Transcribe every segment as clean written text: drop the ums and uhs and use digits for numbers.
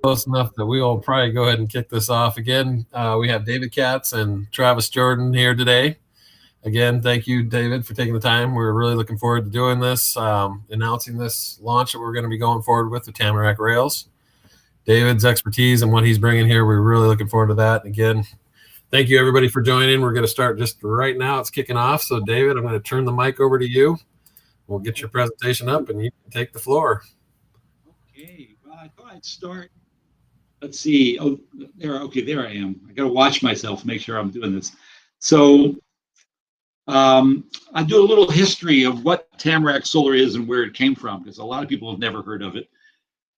Close enough that we will probably go ahead and kick this off again. We have David Katz and Travis Jordan here today. Again, thank you, David, for taking the time. We're really looking forward to doing this, announcing this launch that we're going to be going forward with the Tamarack Rails. David's expertise and what he's bringing here, we're really looking forward to that. Again, thank you, everybody, for joining. We're going to start just right now. It's kicking off. So, David, I'm going to turn the mic over to you. We'll get your presentation up, and you can take the floor. Okay. Well, I thought I'd start. Let's see. Oh, there. Okay, there I am. I got to watch myself, make sure I'm doing this. So, I do a little history of what Tamarack Solar is and where it came from, because a lot of people have never heard of it.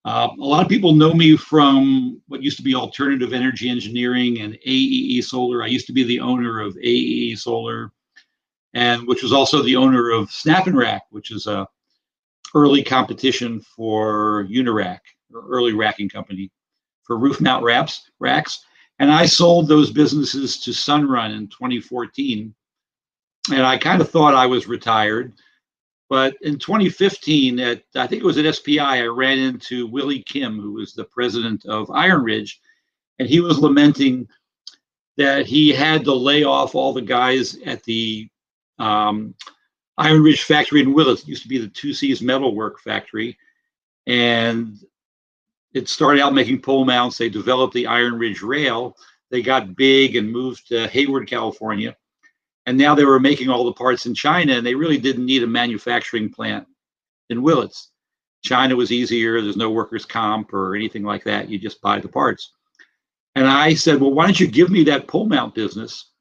A lot of people know me from what used to be Alternative Energy Engineering and AEE Solar. I used to be the owner of AEE Solar, and which was also the owner of Snap and Rack, which is a early competition for Unirack, or early racking company for roof mount racks. And I sold those businesses to Sunrun in 2014. And I kind of thought I was retired. But in 2015, I think it was at SPI, I ran into Willie Kim, who was the president of Iron Ridge, and he was lamenting that he had to lay off all the guys at the Iron Ridge factory in Willits. It used to be the Two Seas Metalwork factory, and it started out making pole mounts. They developed the Iron Ridge rail. They got big and moved to Hayward, California. And now they were making all the parts in China, and they really didn't need a manufacturing plant in Willits. China was easier. There's no workers' comp or anything like that. You just buy the parts. And I said, well, why don't you give me that pole mount business,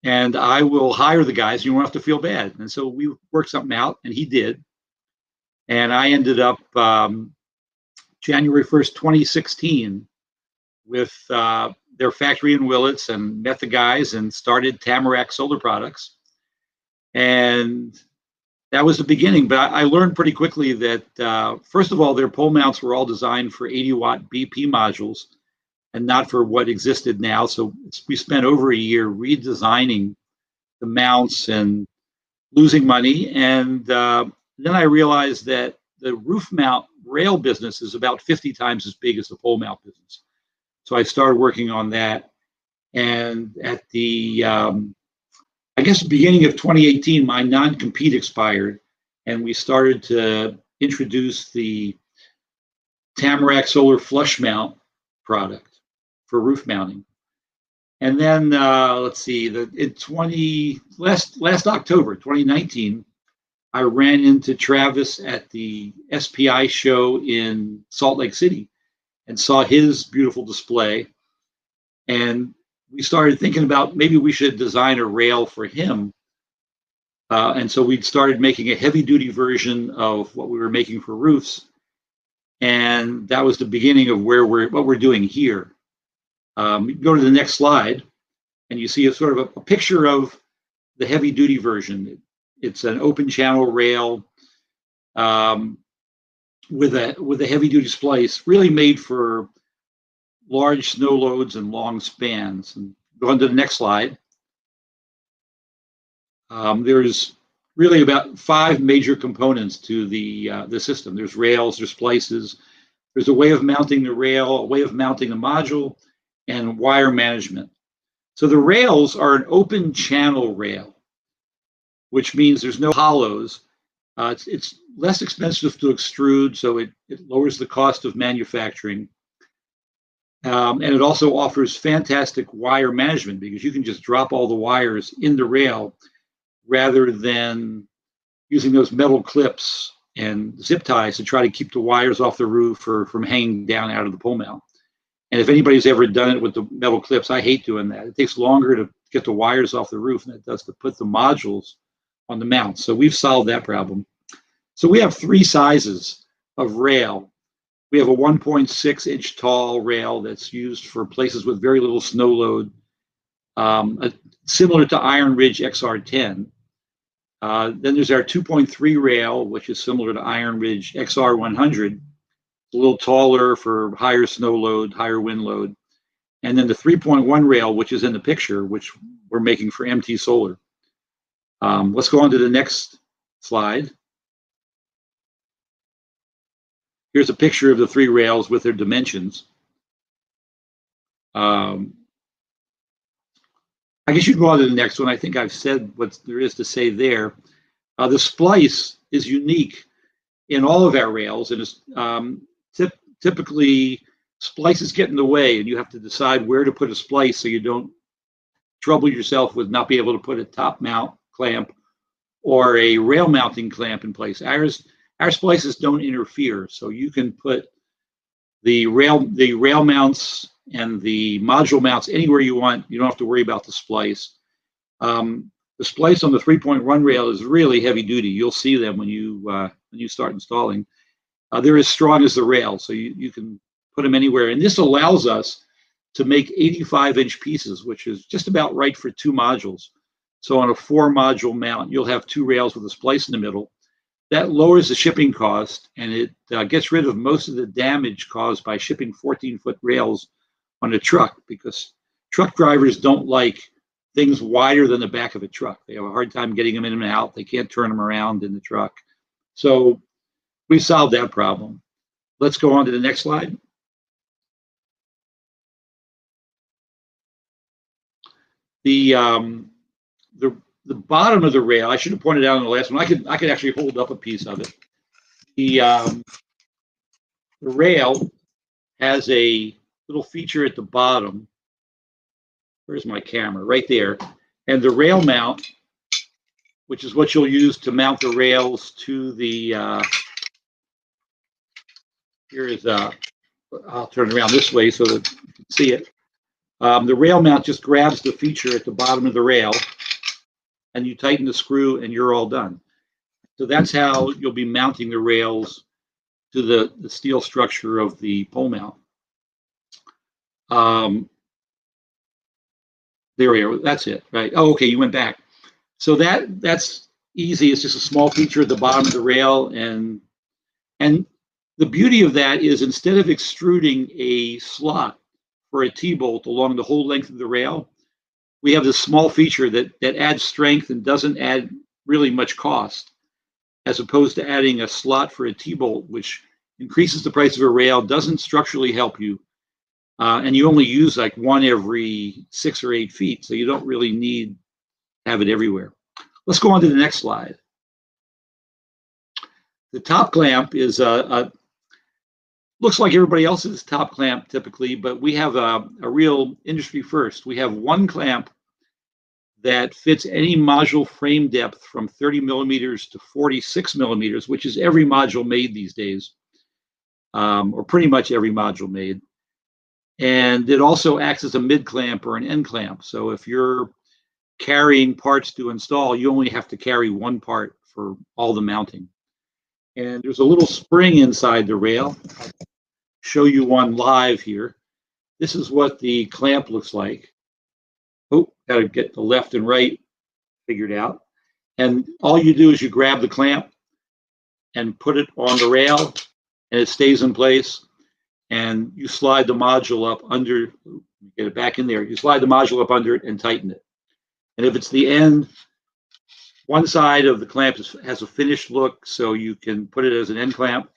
and I will hire the guys. You won't have to feel bad. And so we worked something out, and he did. And I ended up January 1st, 2016, with their factory in Willits, and met the guys and started Tamarack Solar Products. And that was the beginning. But I learned pretty quickly that, first of all, their pole mounts were all designed for 80-watt BP modules and not for what existed now. So we spent over a year redesigning the mounts and losing money. And then I realized that the roof mount rail business is about 50 times as big as the pole mount business. So I started working on that. And at the, I guess, the beginning of 2018, my non-compete expired, and we started to introduce the Tamarack Solar flush mount product for roof mounting. And then, let's see, last October, 2019, I ran into Travis at the SPI show in Salt Lake City and saw his beautiful display. And we started thinking about maybe we should design a rail for him. And so we started making a heavy duty version of what we were making for roofs. And that was the beginning of what we're doing here. You go to the next slide, and you see a sort of a picture of the heavy duty version. It's an open channel rail with a heavy duty splice, really made for large snow loads and long spans. And go on to the next slide. There's really about 5 major components to the system. There's rails, there's splices, there's a way of mounting the rail, a way of mounting the module, and wire management. So the rails are an open channel rail, which means there's no hollows. It's less expensive to extrude, so it lowers the cost of manufacturing. And it also offers fantastic wire management, because you can just drop all the wires in the rail rather than using those metal clips and zip ties to try to keep the wires off the roof or from hanging down out of the pole mount. And if anybody's ever done it with the metal clips, I hate doing that. It takes longer to get the wires off the roof than it does to put the modules on the mount. So we've solved that problem. So we have 3 sizes of rail. We have a 1.6-inch tall rail that's used for places with very little snow load, similar to Iron Ridge XR10. Then there's our 2.3 rail, which is similar to Iron Ridge XR100. It's a little taller for higher snow load, higher wind load. And then the 3.1 rail, which is in the picture, which we're making for MT Solar. Let's go on to the next slide. Here's a picture of the 3 rails with their dimensions. I guess you can go on to the next one. I think I've said what there is to say there. The splice is unique in all of our rails, and it's typically splices get in the way, and you have to decide where to put a splice so you don't trouble yourself with not being able to put a top mount clamp or a rail mounting clamp in place. Our splices don't interfere, so you can put the rail mounts and the module mounts anywhere you want. You don't have to worry about the splice. The splice on the 3.1 rail is really heavy duty. You'll see them when you start installing. They're as strong as the rail, so you can put them anywhere. And this allows us to make 85-inch pieces, which is just about right for 2 modules. So on a 4-module mount, you'll have 2 rails with a splice in the middle. That lowers the shipping cost, and it gets rid of most of the damage caused by shipping 14-foot rails on a truck, because truck drivers don't like things wider than the back of a truck. They have a hard time getting them in and out. They can't turn them around in the truck. So we solved that problem. Let's go on to the next slide. The bottom of the rail, I should have pointed out in the last one. I could actually hold up a piece of it. The rail has a little feature at the bottom. Where's my camera? Right there. And the rail mount, which is what you'll use to mount the rails to the, I'll turn it around this way so that you can see it. The rail mount just grabs the feature at the bottom of the rail, and you tighten the screw and you're all done. So that's how you'll be mounting the rails to the steel structure of the pole mount. There we are. That's it, right? Oh, okay, you went back. So that's easy. It's just a small feature at the bottom of the rail, and the beauty of that is, instead of extruding a slot for a T-bolt along the whole length of the rail, we have this small feature that adds strength and doesn't add really much cost, as opposed to adding a slot for a T-bolt, which increases the price of a rail, doesn't structurally help you, and you only use like 1 every 6 or 8 feet, so you don't really need to have it everywhere. Let's go on to the next slide. The top clamp is looks like everybody else's top clamp typically, but we have a real industry first. We have 1 clamp that fits any module frame depth from 30 millimeters to 46 millimeters, which is every module made these days, or pretty much every module made. And it also acts as a mid clamp or an end clamp. So if you're carrying parts to install, you only have to carry 1 part for all the mounting. And there's a little spring inside the rail. I'll show you one live here. This is what the clamp looks like. Oh, got to get the left and right figured out. And all you do is you grab the clamp and put it on the rail, and it stays in place. And you slide the module up under, get it back in there. You slide the module up under it and tighten it. And if it's the end, one side of the clamp has a finished look, so you can put it as an end clamp.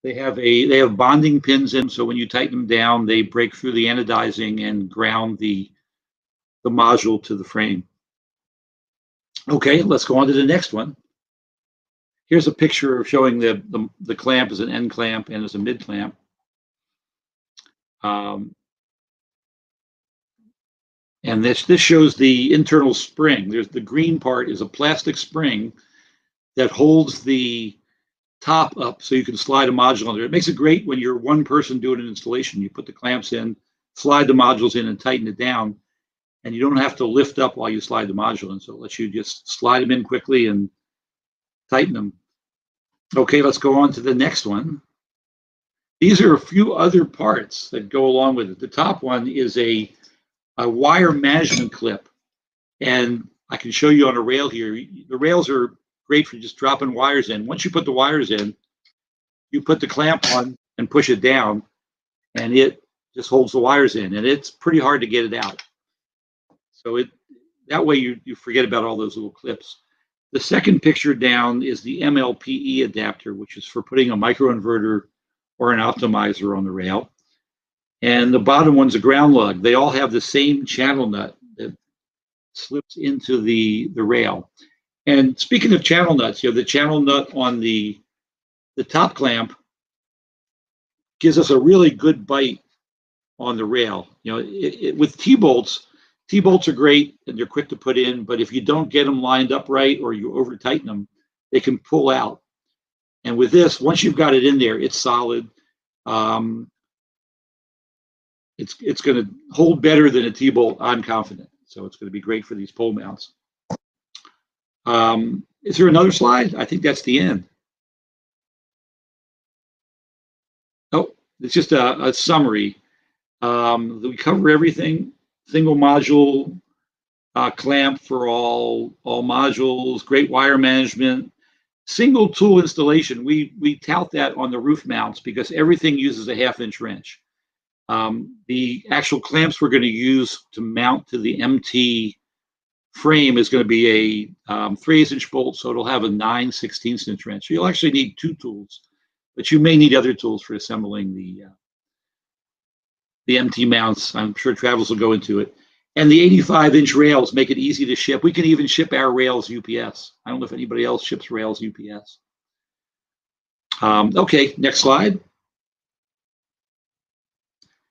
They have bonding pins in, so when you tighten them down, they break through the anodizing and ground the module to the frame. Okay, let's go on to the next one. Here's a picture showing the clamp as an end clamp and as a mid clamp. And this shows the internal spring. There's the green part is a plastic spring that holds the top up so you can slide a module under it. It makes it great when you're one person doing an installation. You put the clamps in, slide the modules in, and tighten it down, and you don't have to lift up while you slide the module in. So it lets you just slide them in quickly and tighten them. Okay, let's go on to the next one. These are a few other parts that go along with it. The top one is a wire management clip, and I can show you on a rail here. The rails are great for just dropping wires in. Once you put the wires in, you put the clamp on and push it down, and it just holds the wires in, and it's pretty hard to get it out. So that way you forget about all those little clips. The second picture down is the MLPE adapter, which is for putting a microinverter or an optimizer on the rail. And the bottom one's a ground lug. They all have the same channel nut that slips into the rail. And speaking of channel nuts, the channel nut on the top clamp gives us a really good bite on the rail. With T-bolts are great and they're quick to put in, but if you don't get them lined up right or you over tighten them, they can pull out. And with this, once you've got it in there, it's solid. It's going to hold better than a T-bolt, I'm confident. So it's going to be great for these pole mounts. Is there another slide? I think that's the end. Oh, it's just a summary. We cover everything. Single module clamp for all modules, great wire management, single tool installation. We tout that on the roof mounts because everything uses a 1/2-inch wrench. The actual clamps we're going to use to mount to the MT frame is going to be a 3/8-inch bolt, so it'll have a 9/16-inch wrench. So you'll actually need 2 tools, but you may need other tools for assembling the MT mounts. I'm sure Travis will go into it. And the 85-inch rails make it easy to ship. We can even ship our rails UPS. I don't know if anybody else ships rails UPS. Okay, next slide.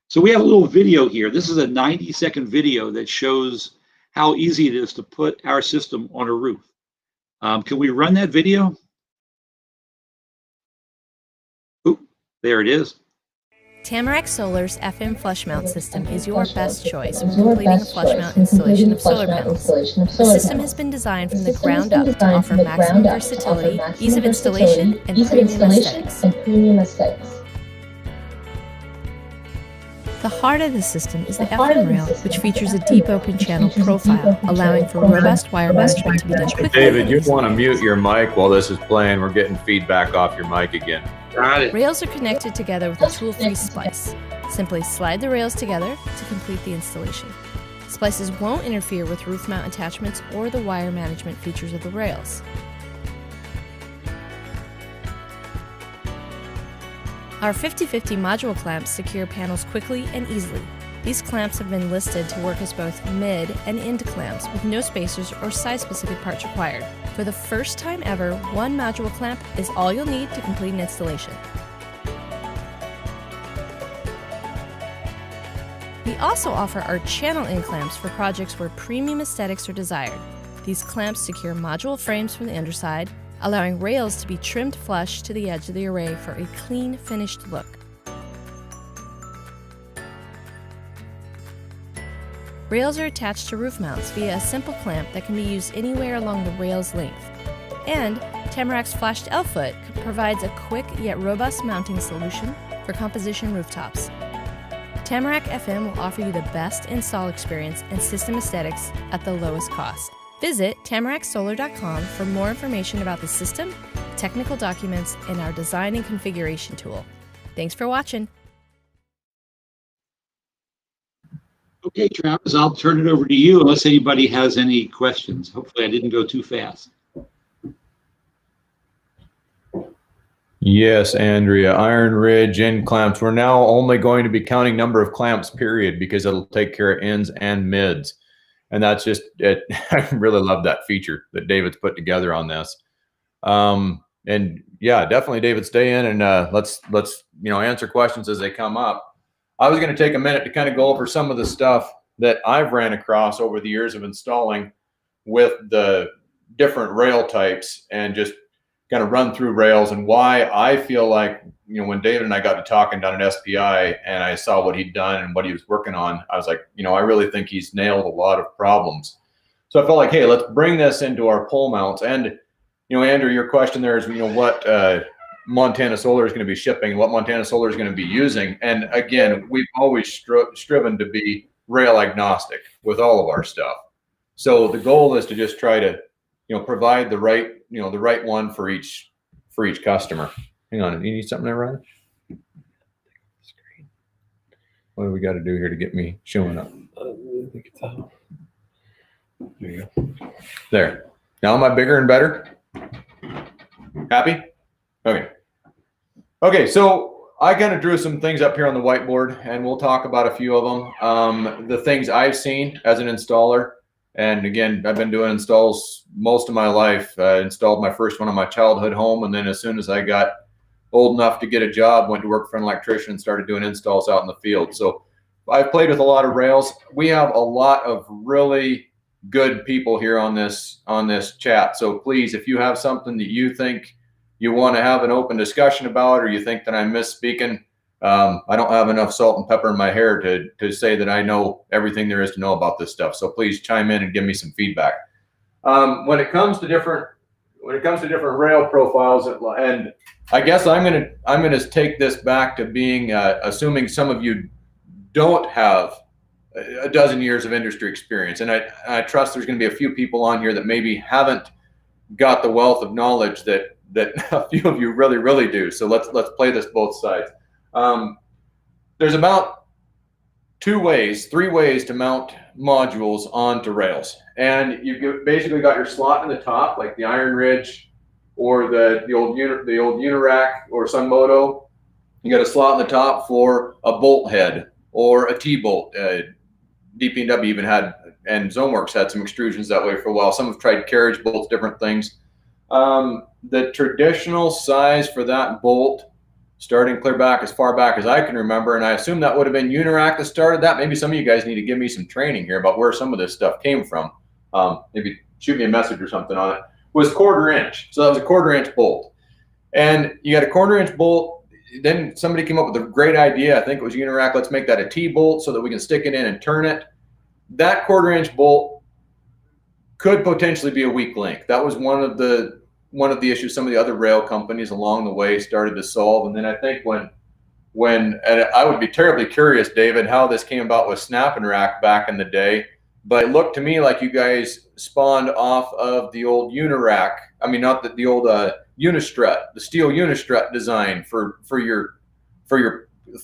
So we have a little video here. This is a 90-second video that shows how easy it is to put our system on a roof. Can we run that video? Oop, there it is. Tamarack Solar's FM flush mount system is your best choice for completing a flush mount installation of solar panels. The system has been designed from the ground up to offer maximum versatility, ease of installation, and premium aesthetics. The heart of the system is the FM rail, which features a deep open channel profile, allowing for robust wire management to be done quickly. David, you want to mute your mic while this is playing. We're getting feedback off your mic again. Got it. Rails are connected together with a tool-free splice. Simply slide the rails together to complete the installation. Splices won't interfere with roof mount attachments or the wire management features of the rails. Our 50/50 module clamps secure panels quickly and easily. These clamps have been listed to work as both mid and end clamps with no spacers or size-specific parts required. For the first time ever, one module clamp is all you'll need to complete an installation. We also offer our channel end clamps for projects where premium aesthetics are desired. These clamps secure module frames from the underside, allowing rails to be trimmed flush to the edge of the array for a clean, finished look. Rails are attached to roof mounts via a simple clamp that can be used anywhere along the rail's length. And Tamarack's flashed L-foot provides a quick yet robust mounting solution for composition rooftops. Tamarack FM will offer you the best install experience and system aesthetics at the lowest cost. Visit tamaracksolar.com for more information about the system, technical documents, and our design and configuration tool. Thanks for watching. Okay, Travis, I'll turn it over to you unless anybody has any questions. Hopefully I didn't go too fast. Yes, Andrea, Iron Ridge end clamps. We're now only going to be counting number of clamps, period, because it'll take care of ends and mids. And that's just it. I really love that feature that David's put together on this. And yeah, definitely, David, stay in and let's answer questions as they come up. I was going to take a minute to kind of go over some of the stuff that I've ran across over the years of installing with the different rail types and just kind of run through rails and why I feel like, when David and I got to talking down at SPI and I saw what he'd done and what he was working on, I was like, I really think he's nailed a lot of problems. So I felt like, hey, let's bring this into our pole mounts. And, Andrew, your question there is, what Montana Solar is going to be shipping, what Montana Solar is going to be using. And again, we've always striven to be rail agnostic with all of our stuff. So the goal is to just try to, provide the right one for each customer. Hang on, you need something there, Ryan? What do we got to do here to get me showing up? I think it's out. There you go. There. Now am I bigger and better? Happy? Okay. Okay, so I kind of drew some things up here on the whiteboard, and we'll talk about a few of them. The things I've seen as an installer, and again, I've been doing installs most of my life. I installed my first one in my childhood home, and then as soon as I got old enough to get a job, went to work for an electrician and started doing installs out in the field. So I've played with a lot of rails. We have a lot of really good people here on this chat. So please, if you have something that you think you want to have an open discussion about, or you think that I'm misspeaking, I don't have enough salt and pepper in my hair to say that I know everything there is to know about this stuff. So please chime in and give me some feedback. When it comes to different rail profiles, and I guess I'm gonna take this back to being assuming some of you don't have a dozen years of industry experience, and I trust there's going to be a few people on here that maybe haven't got the wealth of knowledge that a few of you really do. So let's play this both sides. There's about three ways to mount modules onto rails, and you've basically got your slot in the top, like the Iron Ridge or the old Unirac or Sunmoto. You got a slot in the top for a bolt head or a T-bolt. DP&W even had, and Zoneworks had some extrusions that way for a while. Some have tried carriage bolts, different things. The traditional size for that bolt, starting clear back as far back as I can remember, and I assume that would have been Unirac that started that. Maybe some of you guys need to give me some training here about where some of this stuff came from. Maybe shoot me a message or something on it. Was 1/4 inch. So that was a 1/4 inch bolt. And you got a 1/4 inch bolt. Then somebody came up with a great idea. I think it was Unirac. Let's make that a T-bolt so that we can stick it in and turn it. That 1/4 inch bolt could potentially be a weak link. That was one of the issues some of the other rail companies along the way started to solve. And then I think when and I would be terribly curious, David, how this came about with Snap and Rack back in the day. But it looked to me like you guys spawned off of the old Unirac. I mean, not the old Unistrut, the steel Unistrut design for your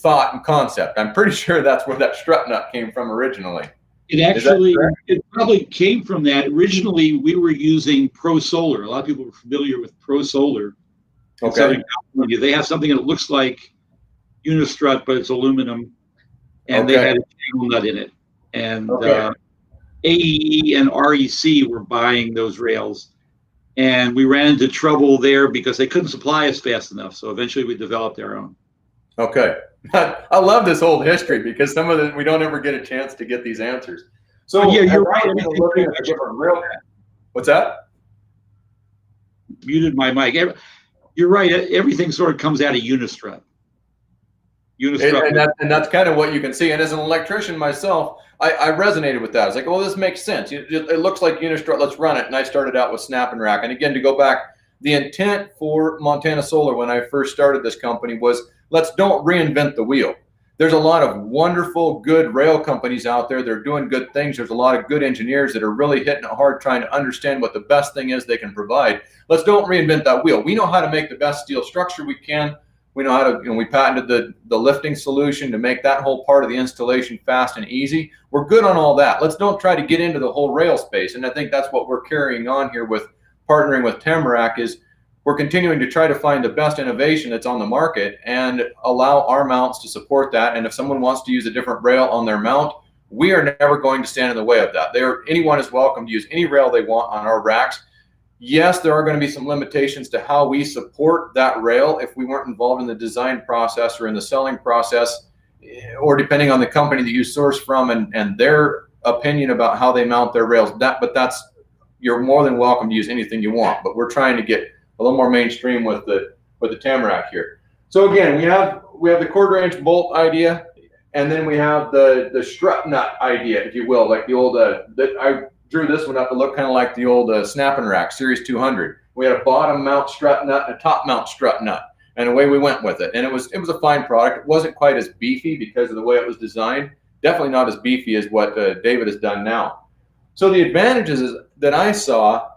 thought and concept. I'm pretty sure that's where that strut nut came from originally. It probably came from that. Originally, we were using Pro Solar. A lot of people are familiar with Pro Solar. Okay. They have something that looks like Unistrut, but it's aluminum, and they had a channel nut in it. And AEE and REC were buying those rails, and we ran into trouble there because they couldn't supply us fast enough. So eventually, we developed our own. Okay. I love this old history because some of it we don't ever get a chance to get these answers. So yeah, you're right. What's that? Muted my mic. You're right. Everything sort of comes out of Unistrut. And that's kind of what you can see. And as an electrician myself, I resonated with that. I was like, well, this makes sense. It looks like Unistrut. Let's run it. And I started out with Snap and Rack. And again, to go back, the intent for Montana Solar when I first started this company was, let's don't reinvent the wheel. There's a lot of wonderful, good rail companies out there. They're doing good things. There's a lot of good engineers that are really hitting it hard, trying to understand what the best thing is they can provide. Let's don't reinvent that wheel. We know how to make the best steel structure we can. We know how to, we patented the lifting solution to make that whole part of the installation fast and easy. We're good on all that. Let's don't try to get into the whole rail space. And I think that's what we're carrying on here with partnering with Tamarack is we're continuing to try to find the best innovation that's on the market and allow our mounts to support that. And if someone wants to use a different rail on their mount, we are never going to stand in the way of that. Anyone is welcome to use any rail they want on our racks. Yes, there are going to be some limitations to how we support that rail if we weren't involved in the design process or in the selling process, or depending on the company that you source from and their opinion about how they mount their rails. But you're more than welcome to use anything you want. But we're trying to get a little more mainstream with the Tamarack here. So again, we have the 1/4 inch bolt idea, and then we have the strut nut idea, if you will, like the old I drew this one up to look kind of like the old Snap and Rack Series 200. We had a bottom mount strut nut and a top mount strut nut, and away we went with it. And it was a fine product. It wasn't quite as beefy because of the way it was designed. Definitely not as beefy as what David has done now. So the advantages that I saw.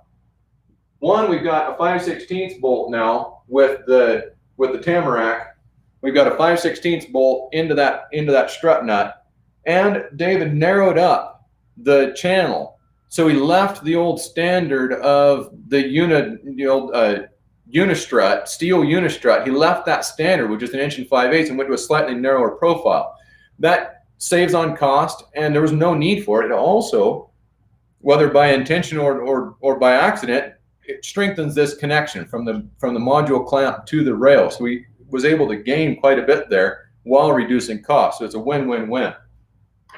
One, we've got a 5/16 bolt now with the Tamarack. We've got a 5/16 bolt into that strut nut, and David narrowed up the channel So he left the old standard of the unistrut, steel unistrut. He left that standard, which is 1 5/8 inches, and went to a slightly narrower profile. That saves on cost, and there was no need for it. It also, whether by intention or by accident, it strengthens this connection from the module clamp to the rail. So he was able to gain quite a bit there while reducing costs. So it's a win-win-win.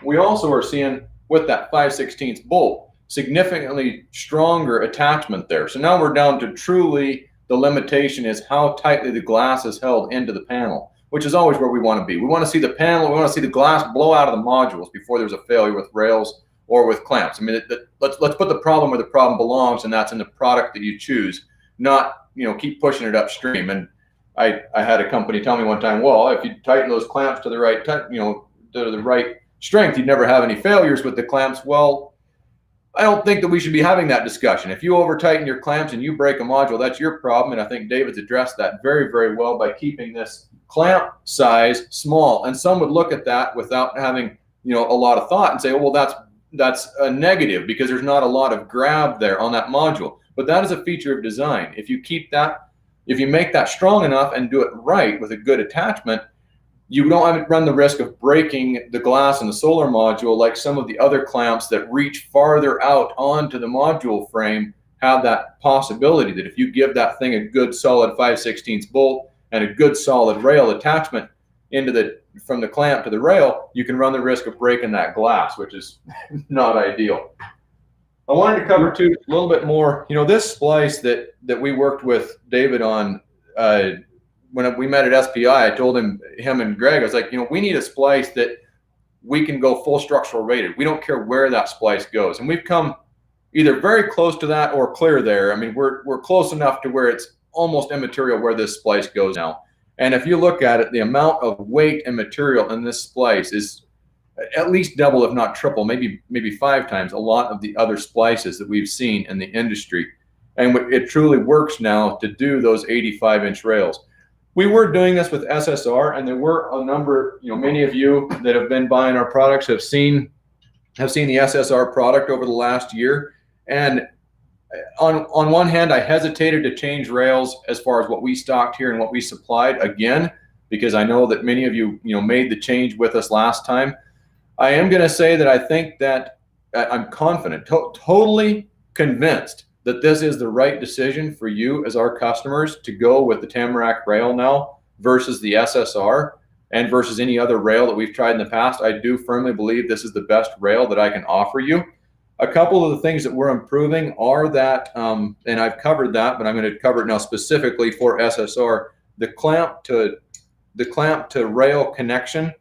We also are seeing with that 5/16 bolt significantly stronger attachment there. So now we're down to truly the limitation is how tightly the glass is held into the panel, which is always where we want to be. We want to see the panel, we want to see the glass blow out of the modules before there's a failure with rails or with clamps. I mean, let's put the problem where the problem belongs, and that's in the product that you choose, not keep pushing it upstream. And I had a company tell me one time, well, if you tighten those clamps to the right to the right strength, you'd never have any failures with the clamps. Well, I don't think that we should be having that discussion. If you over tighten your clamps and you break a module, that's your problem. And I think David's addressed that very, very well by keeping this clamp size small. And some would look at that without having a lot of thought and say, oh, well, that's a negative because there's not a lot of grab there on that module. But that is a feature of design. If you make that strong enough and do it right with a good attachment, you don't run the risk of breaking the glass in the solar module like some of the other clamps that reach farther out onto the module frame have that possibility that if you give that thing a good solid 5/16 bolt and a good solid rail attachment from the clamp to the rail, you can run the risk of breaking that glass, which is not ideal. I wanted to cover too a little bit more, this splice that we worked with David on when we met at SPI. I told him and Greg, I was like, we need a splice that we can go full structural rated. We don't care where that splice goes. And we've come either very close to that or clear there. I mean, we're close enough to where it's almost immaterial where this splice goes now. And if you look at it, the amount of weight and material in this splice is at least double, if not triple, maybe 5 times a lot of the other splices that we've seen in the industry. And it truly works now to do those 85-inch rails. We were doing this with SSR, and there were a number, many of you that have been buying our products have seen the SSR product over the last year. And on one hand, I hesitated to change rails as far as what we stocked here and what we supplied again, because I know that many of you, made the change with us last time. I am going to say that I think that I'm confident, totally convinced that this is the right decision for you as our customers to go with the Tamarack rail now versus the SSR and versus any other rail that we've tried in the past. I do firmly believe this is the best rail that I can offer you. A couple of the things that we're improving are that, and I've covered that, but I'm going to cover it now specifically for SSR, the clamp to rail connection.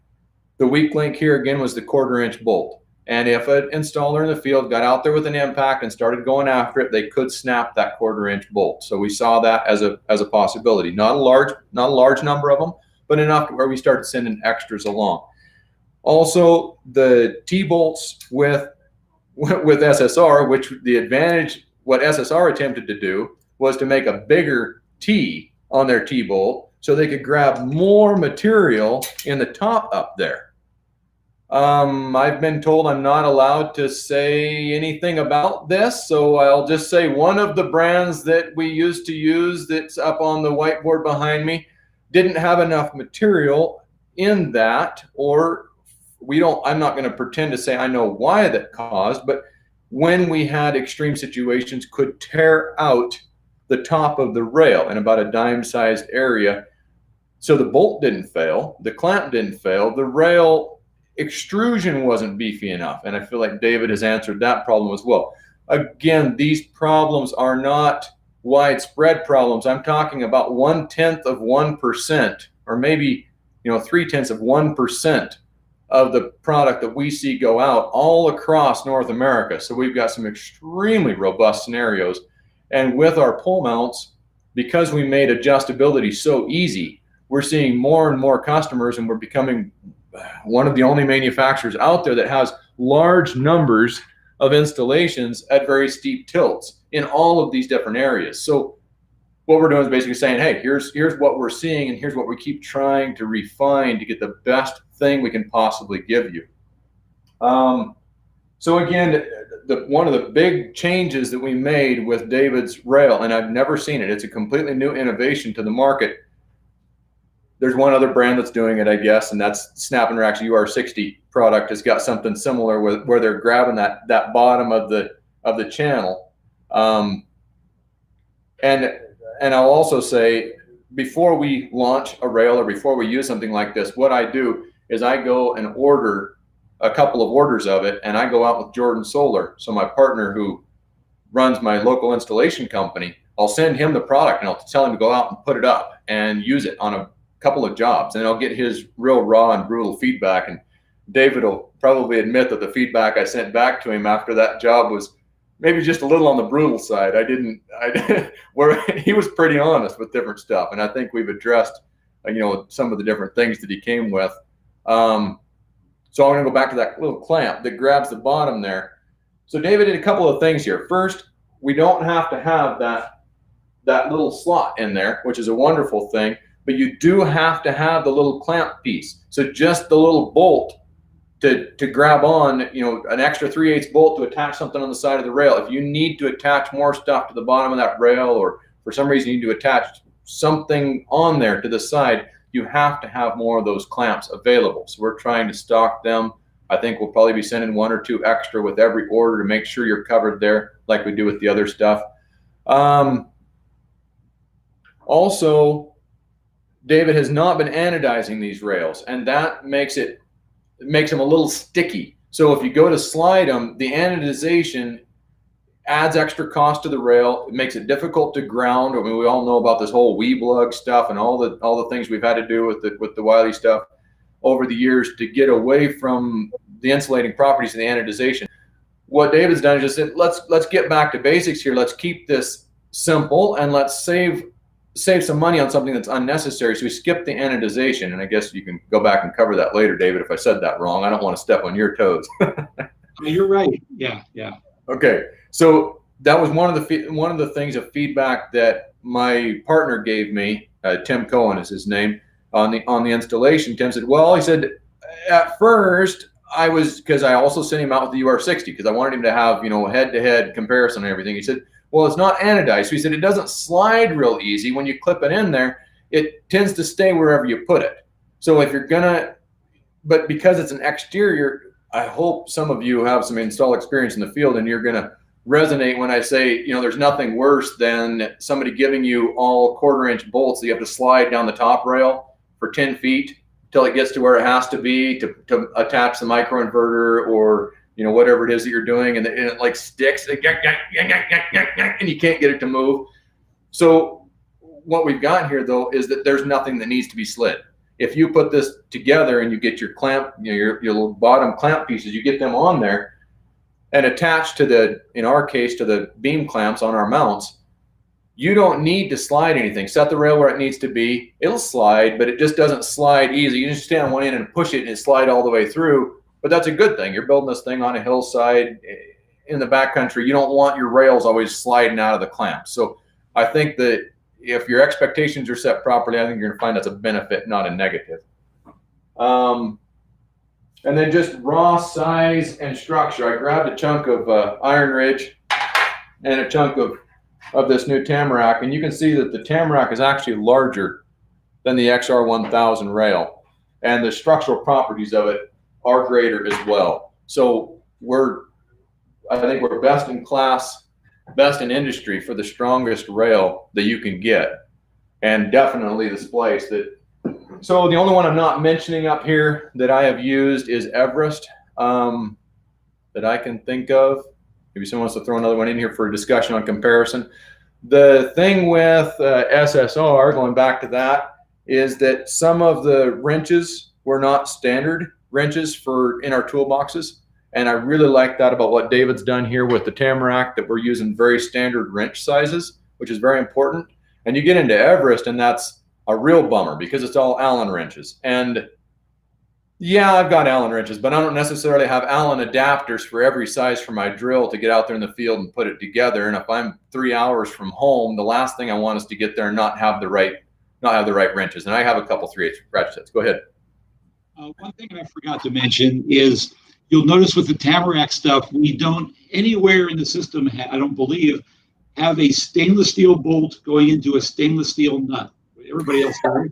The weak link here again was the 1/4-inch bolt. And if an installer in the field got out there with an impact and started going after it, they could snap that 1/4-inch bolt. So we saw that as a possibility. Not a large number of them, but enough to where we started sending extras along. Also, the T-bolts with SSR, which the advantage, what SSR attempted to do was to make a bigger T on their T-bolt so they could grab more material in the top up there. I've been told I'm not allowed to say anything about this, so I'll just say one of the brands that we used to use that's up on the whiteboard behind me didn't have enough material in that, or I'm not going to pretend to say I know why that caused, but when we had extreme situations, could tear out the top of the rail in about a dime-sized area. So the bolt didn't fail, the clamp didn't fail, the rail extrusion wasn't beefy enough, and I feel like David has answered that problem as well. Again, these problems are not widespread problems. I'm talking about 0.1% or maybe 0.3% of the product that we see go out all across North America. So we've got some extremely robust scenarios, and with our pole mounts, because we made adjustability so easy, we're seeing more and more customers, and we're becoming one of the only manufacturers out there that has large numbers of installations at very steep tilts in all of these different areas. So what we're doing is basically saying, hey, here's what we're seeing, and here's what we keep trying to refine to get the best thing we can possibly give you. So again, one of the big changes that we made with David's rail, and I've never seen it, it's a completely new innovation to the market. There's one other brand that's doing it, I guess, and that's Snap & Rack's UR60 product has got something similar where they're grabbing that bottom of the channel. And I'll also say, before we launch a rail or before we use something like this, what I do is I go and order a couple of orders of it, and I go out with Jordan Solar. So my partner who runs my local installation company, I'll send him the product and I'll tell him to go out and put it up and use it on a couple of jobs, and I'll get his real raw and brutal feedback. And David will probably admit that the feedback I sent back to him after that job was maybe just a little on the brutal side. Where he was pretty honest with different stuff, and I think we've addressed, some of the different things that he came with. So I'm going to go back to that little clamp that grabs the bottom there. So David did a couple of things here. First, we don't have to have that little slot in there, which is a wonderful thing, but you do have to have the little clamp piece. So just the little bolt to grab on, an extra 3/8 bolt to attach something on the side of the rail. If you need to attach more stuff to the bottom of that rail, or for some reason you need to attach something on there to the side, you have to have more of those clamps available. So we're trying to stock them. I think we'll probably be sending 1 or 2 extra with every order to make sure you're covered there, like we do with the other stuff. Also, David has not been anodizing these rails, and that makes them a little sticky. So if you go to slide them, the anodization adds extra cost to the rail. It makes it difficult to ground. I mean, we all know about this whole weblug stuff and all the things we've had to do with the Wiley stuff over the years to get away from the insulating properties of the anodization. What David's done is just said, let's get back to basics here. Let's keep this simple, and let's save some money on something that's unnecessary. So we skipped the anodization, and I guess you can go back and cover that later, David, if I said that wrong. I don't want to step on your toes. You're right. Yeah. Okay, so that was one of the things of feedback that my partner gave me. Tim Cohen is his name, on the installation. Tim said, well, he said, at first because I also sent him out with the UR60 because I wanted him to have head-to-head comparison and everything. He said, well, it's not anodized. So he said it doesn't slide real easy. When you clip it in there, it tends to stay wherever you put it. So if you're but because it's an exterior, I hope some of you have some install experience in the field, and you're gonna resonate when I say, there's nothing worse than somebody giving you all 1/4-inch bolts that you have to slide down the top rail for 10 feet till it gets to where it has to be to attach the microinverter or whatever it is that you're doing, and it like sticks, and you can't get it to move. So what we've got here, though, is that there's nothing that needs to be slid. If you put this together and you get your clamp, your little bottom clamp pieces, you get them on there and attached to in our case, to the beam clamps on our mounts, you don't need to slide anything. Set the rail where it needs to be. It'll slide, but it just doesn't slide easy. You just stand on one end and push it and it slide all the way through. But that's a good thing. You're building this thing on a hillside in the backcountry. You don't want your rails always sliding out of the clamps. So I think that if your expectations are set properly, I think you're going to find that's a benefit, not a negative. And then just raw size and structure. I grabbed a chunk of Iron Ridge and a chunk of this new Tamarack, and you can see that the Tamarack is actually larger than the XR1000 rail, and the structural properties of it are greater as well. So I think we're best in class, best in industry for the strongest rail that you can get, and definitely the splice that. So the only one I'm not mentioning up here that I have used is Everest, that I can think of. Maybe someone wants to throw another one in here for a discussion on comparison. The thing with SSR, going back to that, is that some of the wrenches were not standard wrenches in our toolboxes. And I really like that about what David's done here with the Tamarack, that we're using very standard wrench sizes, which is very important. And you get into Everest, and that's a real bummer because it's all Allen wrenches. And yeah, I've got Allen wrenches, but I don't necessarily have Allen adapters for every size for my drill to get out there in the field and put it together. And if I'm 3 hours from home, the last thing I want is to get there and not have the right wrenches. And I have a couple 3/8 ratchet sets. Go ahead. One thing I forgot to mention is You'll notice with the Tamarack stuff, we don't anywhere in the system, I don't believe, have a stainless steel bolt going into a stainless steel nut. Everybody else does.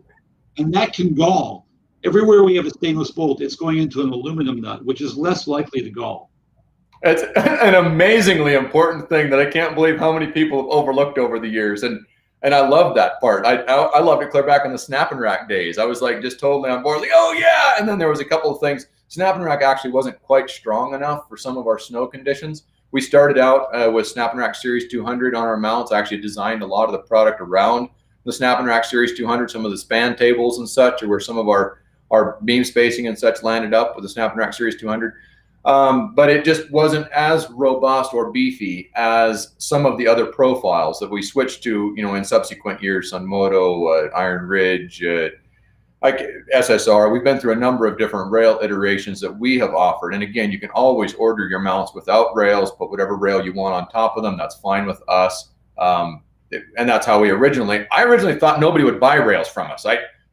And that can gall. Everywhere we have a stainless bolt, it's going into an aluminum nut, which is less likely to gall. It's an amazingly important thing that I can't believe how many people have overlooked over the years. And I love that part. I loved it clear back in the snap and rack days. I was like just totally on board, like, oh yeah. And then there was a couple of things. Snap and rack actually wasn't quite strong enough for some of our snow conditions. We started out with Snap and Rack Series 200 on our mounts. I actually designed a lot of the product around the Snap and Rack Series 200. Some of the span tables and such are where some of our beam spacing and such landed up with the Snap and Rack Series 200. But it just wasn't as robust or beefy as some of the other profiles that we switched to, you know, in subsequent years on Moto, Iron Ridge, like SSR. We've been through a number of different rail iterations that we have offered. And again, you can always order your mounts without rails, put whatever rail you want on top of them. That's fine with us. And that's how I originally thought nobody would buy rails from us.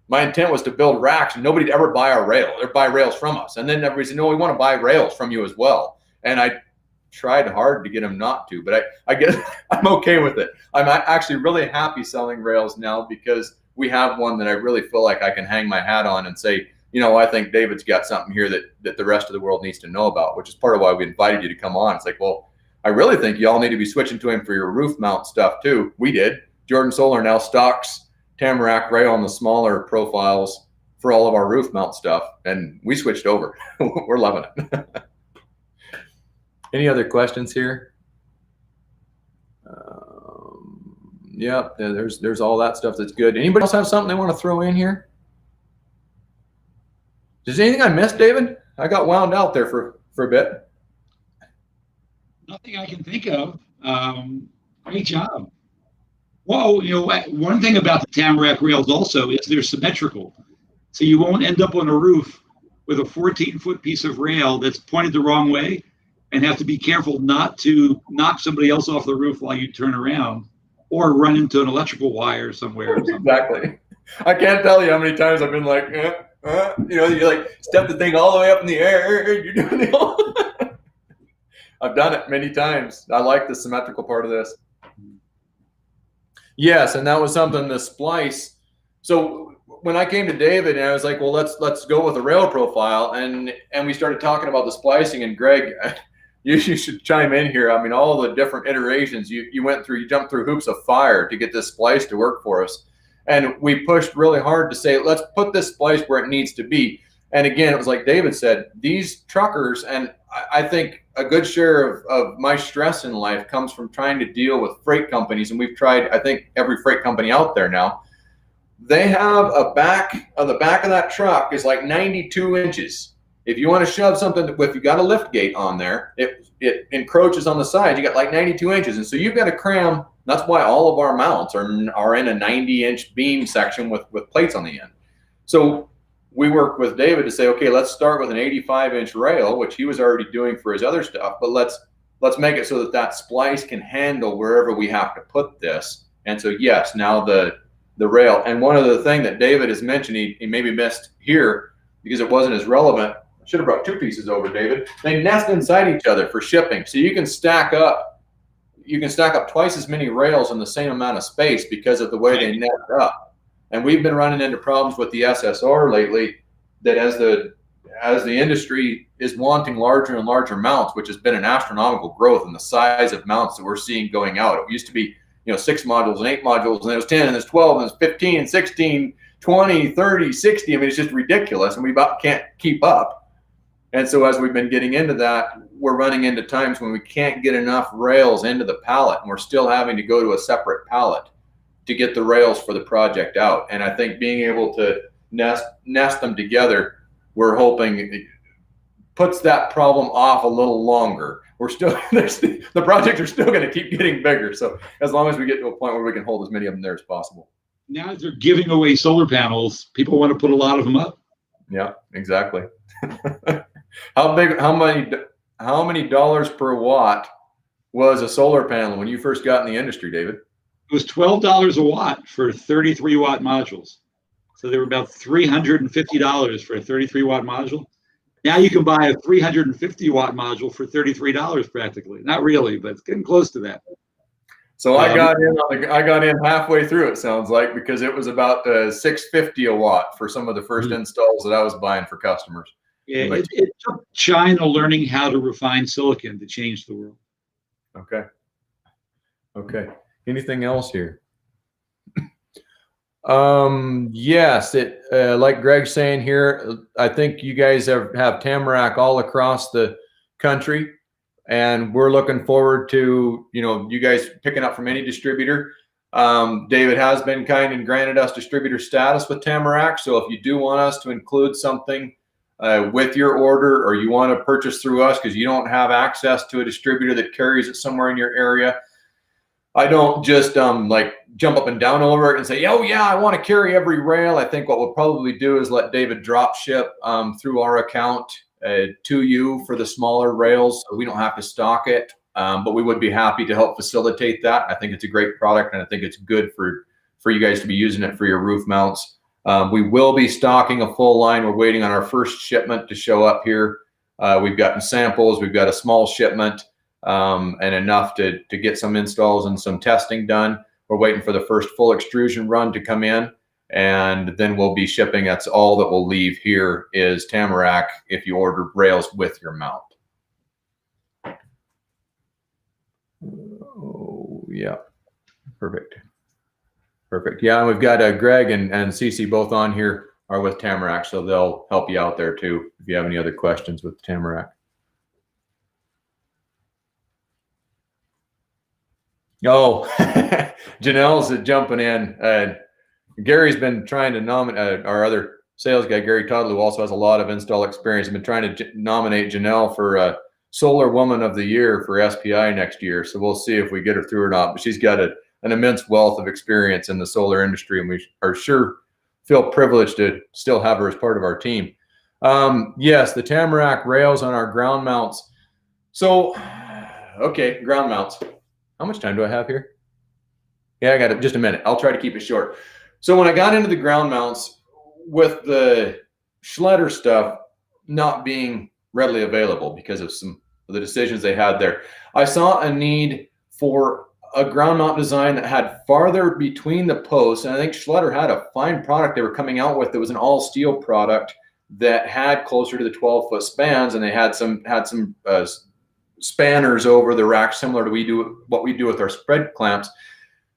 My intent was to build racks and nobody'd ever buy our rail or buy rails from us. And then everybody said, no, we want to buy rails from you as well. And I tried hard to get them not to, but I guess I'm okay with it. I'm actually really happy selling rails now because we have one that I really feel like I can hang my hat on and say, you know, I think David's got something here that the rest of the world needs to know about, which is part of why we invited you to come on. It's like, well, I really think y'all need to be switching to him for your roof mount stuff too. We did. Jordan Solar now stocks Tamarack rail on the smaller profiles for all of our roof mount stuff, and we switched over. We're loving it. Any other questions here? Yeah, there's all that stuff that's good. Anybody else have something they want to throw in here? Is there anything I missed, David? I got wound out there for a bit. Nothing I can think of. Great job. Well, you know, one thing about the Tamarack rails also is they're symmetrical. So you won't end up on a roof with a 14-foot piece of rail that's pointed the wrong way and have to be careful not to knock somebody else off the roof while you turn around or run into an electrical wire somewhere. Or something. Exactly. I can't tell you how many times I've been like, you know, you like step the thing all the way up in the air. You're doing it all. I've done it many times. I like the symmetrical part of this. Yes, and that was something, the splice. So when I came to David and I was like, well, let's go with a rail profile, and we started talking about the splicing, and Greg, you should chime in here. I mean, all the different iterations you went through, you jumped through hoops of fire to get this splice to work for us. And we pushed really hard to say, let's put this splice where it needs to be. And again, it was like David said, these truckers, and I think a good share of my stress in life comes from trying to deal with freight companies. And we've tried, I think, every freight company out there now. They have the back of that truck is like 92 inches. If you want to shove something, if you got a lift gate on there, it encroaches on the side. You got like 92 inches. And so you've got to cram. That's why all of our mounts are in a 90-inch beam section with plates on the end. So we worked with David to say, okay, let's start with an 85-inch rail, which he was already doing for his other stuff, but let's make it so that splice can handle wherever we have to put this. And so, yes, now the rail. And one other thing that David has mentioned, he maybe missed here because it wasn't as relevant. I should have brought two pieces over, David. They nest inside each other for shipping. So you can stack up twice as many rails in the same amount of space because of the way they nest up. And we've been running into problems with the SSR lately that as the industry is wanting larger and larger mounts, which has been an astronomical growth in the size of mounts that we're seeing going out. It used to be, 6 modules and 8 modules, and it was 10 and it's 12 and it's 15 and 16, 20, 30, 60. I mean, it's just ridiculous, and we about can't keep up. And so as we've been getting into that, we're running into times when we can't get enough rails into the pallet, and we're still having to go to a separate pallet to get the rails for the project out. And I think being able to nest them together, we're hoping it puts that problem off a little longer. We're still, the projects are still going to keep getting bigger. So as long as we get to a point where we can hold as many of them there as possible. Now that they're giving away solar panels, people want to put a lot of them up. Yeah, exactly. How many dollars per watt was a solar panel when you first got in the industry, David? It was $12 a watt for 33-watt modules. So they were about $350 for a 33-watt module. Now you can buy a 350 watt module for $33 practically. Not really, but it's getting close to that. So I got in halfway through, it sounds like, because it was about $650 a watt for some of the first installs that I was buying for customers. Yeah, it took China learning how to refine silicon to change the world. Okay. Okay. Anything else here? Yes, like Greg's saying here, I think you guys have Tamarack all across the country, and we're looking forward to, you guys picking up from any distributor. David has been kind and granted us distributor status with Tamarack. So if you do want us to include something with your order, or you want to purchase through us because you don't have access to a distributor that carries it somewhere in your area, I don't just like jump up and down over it and say, oh yeah, I want to carry every rail. I think what we'll probably do is let David drop ship through our account to you for the smaller rails, so we don't have to stock it. But we would be happy to help facilitate that. I think it's a great product, and I think it's good for you guys to be using it for your roof mounts. We will be stocking a full line. We're waiting on our first shipment to show up here. We've gotten samples. We've got a small shipment. And enough to get some installs and some testing done. We're waiting for the first full extrusion run to come in, and then we'll be shipping. That's all that will leave here is Tamarack if you order rails with your mount. Oh, yeah. Perfect. Perfect. Yeah, and we've got Greg and Cece both on here are with Tamarack, so they'll help you out there too if you have any other questions with Tamarack. Oh, Janelle's jumping in. Gary's been trying to nominate our other sales guy, Gary Toddle, who also has a lot of install experience. I've been trying to nominate Janelle for Solar Woman of the Year for SPI next year. So we'll see if we get her through or not. But she's got an immense wealth of experience in the solar industry, and we are sure feel privileged to still have her as part of our team. Yes, the Tamarack rails on our ground mounts. So, okay, ground mounts. How much time do I have here? Yeah, I got it. Just a minute. I'll try to keep it short. So when I got into the ground mounts, with the Schletter stuff not being readily available because of some of the decisions they had there, I saw a need for a ground mount design that had farther between the posts. And I think Schletter had a fine product they were coming out with that was an all steel product that had closer to the 12-foot spans, and they had some spanners over the rack, similar to what we do with our spread clamps.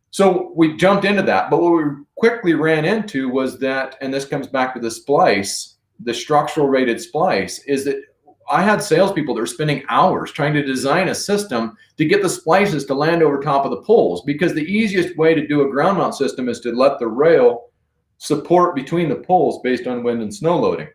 So we jumped into that, but what we quickly ran into was that, and this comes back to the splice, the structural rated splice, is that I had salespeople that were spending hours trying to design a system to get the splices to land over top of the poles, because the easiest way to do a ground mount system is to let the rail support between the poles based on wind and snow loading.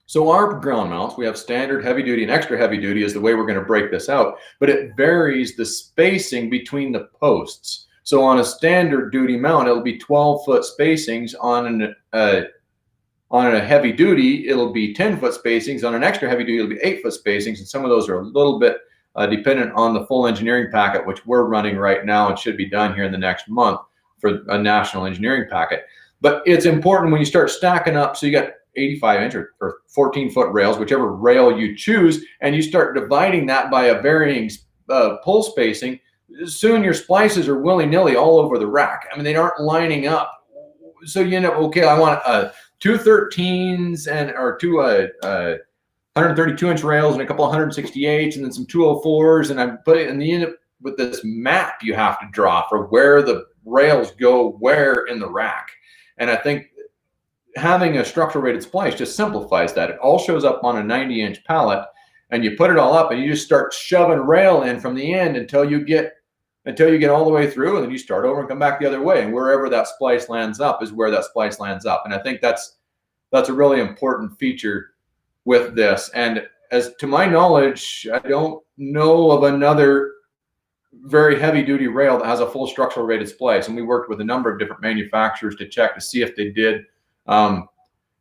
So our ground mounts, we have standard, heavy duty, and extra heavy duty is the way we're going to break this out, but it varies the spacing between the posts. So on a standard duty mount, it'll be 12-foot spacings. On a heavy duty, it'll be 10-foot spacings. On an extra heavy duty, it'll be 8-foot spacings, and some of those are a little bit dependent on the full engineering packet, which we're running right now and should be done here in the next month for a national engineering packet. But it's important when you start stacking up, so you got 85-inch or 14-foot rails, whichever rail you choose, and you start dividing that by a varying pole spacing, soon your splices are willy-nilly all over the rack. I mean, they aren't lining up. So you know, okay, I want two 13s or two 132-inch rails and a couple of 168s and then some 204s, and I'm putting, and you end up with this map you have to draw for where the rails go where in the rack. And I think having a structural rated splice just simplifies that. It all shows up on a 90-inch pallet, and you put it all up and you just start shoving rail in from the end until you get all the way through, and then you start over and come back the other way, and wherever that splice lands up is where that splice lands up. And I think that's a really important feature with this. And as to my knowledge, I don't know of another very heavy duty rail that has a full structural rated splice, and we worked with a number of different manufacturers to check to see if they did. And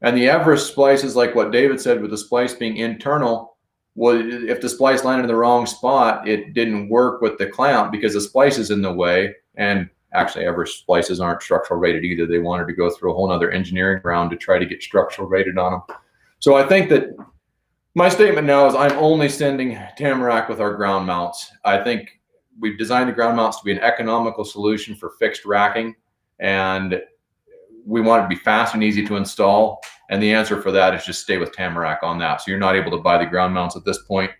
the Everest splices, like what David said, with the splice being internal, well, if the splice landed in the wrong spot, it didn't work with the clamp because the splice is in the way. And actually, Everest splices aren't structural rated either. They wanted to go through a whole nother engineering round to try to get structural rated on them. So I think that My statement now is I'm only sending Tamarack with our ground mounts. I think we've designed the ground mounts to be an economical solution for fixed racking, and we want it to be fast and easy to install. And the answer for that is just stay with Tamarack on that. So you're not able to buy the ground mounts at this point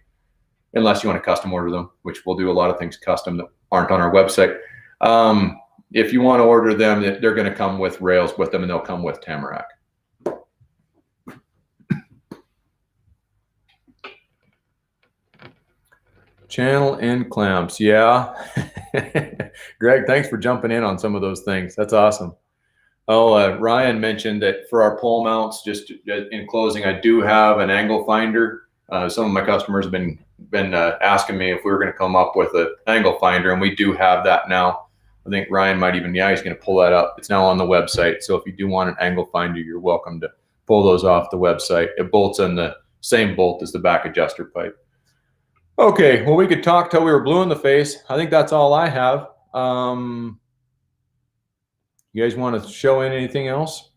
unless you want to custom order them, which we'll do a lot of things custom that aren't on our website. If you want to order them, they're going to come with rails with them, and they'll come with Tamarack. Channel end clamps, yeah. Greg, thanks for jumping in on some of those things. That's awesome. Oh, Ryan mentioned that for our pole mounts, just in closing, I do have an angle finder. Some of my customers have been asking me if we were going to come up with an angle finder, and we do have that now. I think Ryan might even, yeah, he's going to pull that up. It's now on the website. So if you do want an angle finder, you're welcome to pull those off the website. It bolts in the same bolt as the back adjuster pipe. Okay, well, we could talk till we were blue in the face. I think that's all I have. You guys want to show in anything else?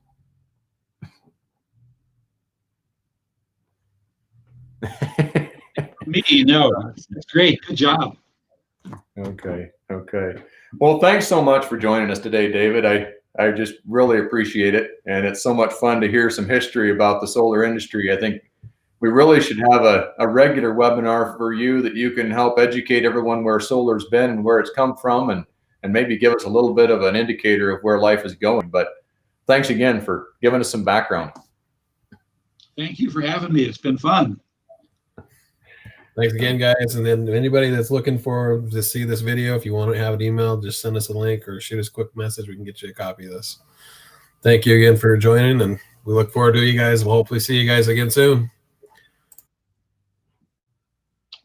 Me, no, that's great. Good job. Okay. Well, thanks so much for joining us today, David. I just really appreciate it. And it's so much fun to hear some history about the solar industry. I think we really should have a regular webinar for you that you can help educate everyone where solar's been and where it's come from, and maybe give us a little bit of an indicator of where life is going. But thanks again for giving us some background. Thank you for having me. It's been fun. Thanks again, guys. And then anybody that's looking to see this video, if you want to have it emailed, just send us a link or shoot us a quick message. We can get you a copy of this. Thank you again for joining, and we look forward to you guys. We'll hopefully see you guys again soon.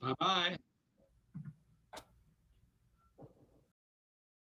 Bye-bye.